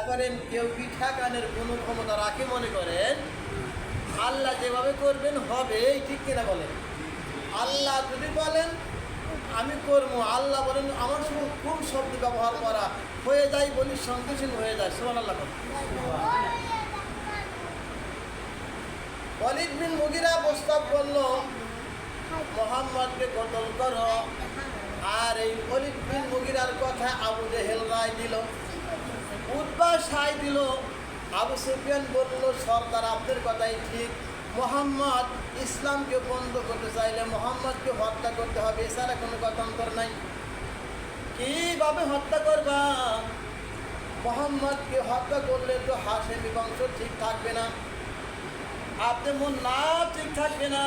করেন কেউ পিঠা কানের কোনো ক্ষমতা রাখে মনে করেন আল্লাহ যেভাবে করবেন হবে, ঠিক কিনা বলেন? আল্লাহ যদি বলেন আমি করবো, আল্লাহ বলেন আমার কোন শব্দ ব্যবহার করা হয়ে যায় বলি সন্দেহশীল হয়ে যায়। সুবহানাল্লাহ। ওয়ালিদ বিন মুগিরা প্রস্তাব করলো মুহাম্মদকে কতল করো, আর এই ওয়ালিদ বিন মুগিরার কথা আবু জেহেল রায় দিল, উতবা সায় দিল। আবু সুফিয়ান বলল সরদার আপনার কথাই ঠিক, মুহাম্মদ ইসলামকে বন্ধ করতে চাইলে মুহাম্মদকে হত্যা করতে হবে, এছাড়া কোনো কথান্তর নাই। কিভাবে হত্যা করবা? মুহাম্মদকে হত্যা করলে তো হাশেমি বংশ ঠিক থাকবে না, আপনি মন না ঠিক থাকবে না,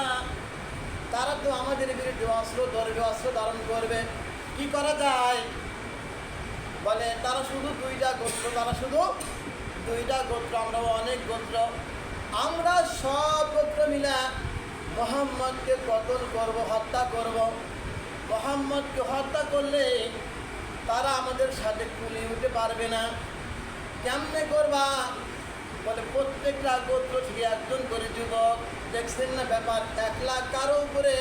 তারা তো আমাদের বিরুদ্ধে অস্ত্র ধরবে, অস্ত্র ধারণ করবে। কি করা যায়? বলে তারা শুধু দুইটা গোত্র, আমরা অনেক গোত্র, আমরা সব গোত্র মিলা মুহাম্মদকে কতল করব, হত্যা করব। মুহাম্মদকে হত্যা করলে তারা আমাদের সাথে কুলিয়ে উঠতে পারবে না। কেমনে করবা? বলে প্রত্যেকটা গোত্র থেকে একজন করে যুবক, দেখছেন না ব্যাপার, 1 লাখ কারো উপরে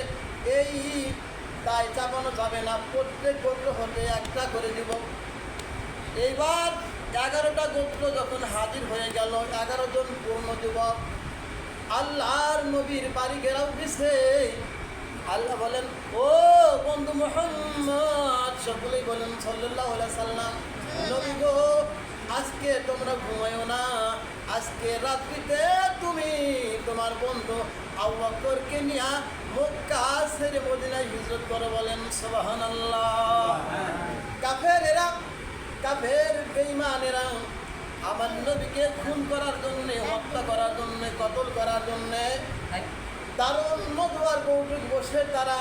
এই দায় চাপানো যাবে না, প্রত্যেক গোত্র হতে একটা করে যুবক। এইবার 11টা গোত্র যখন হাজির হয়ে গেল, 11 জন পূর্ণ যুবক আল্লাহর নবীর বাড়ি ঘেরাও দিছে। আল্লাহ বলেন ও বন্ধু মুহাম্মদ, সকলেই বলেন সাল্লাল্লাহু আলাইহি সাল্লাম, নবী গো আজকে তোমরা ঘুমায়ো না, আজকে রাত্রিতে তুমি তোমার বন্ধু আবু বকরকে নিয়ে মক্কা ছেড়ে মদিনায় হিজরত করো। বলেন সুবহানাল্লাহ। কাফের বেঈমানেরা আমার নবীকে খুন করার জন্যে, হত্যা করার জন্যে, কতল করার জন্যে দারুণ মধুয়ার বৈঠক বসে তারা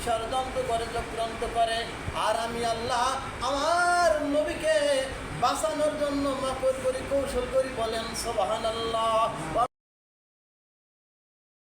ষড়যন্ত্র করে, চক্রান্ত করে। আর আমি আল্লাহ আমার নবীকে বাঁচানোর জন্য মাকড় করি, কৌশল করি। বলেন সুবহানাল্লাহ।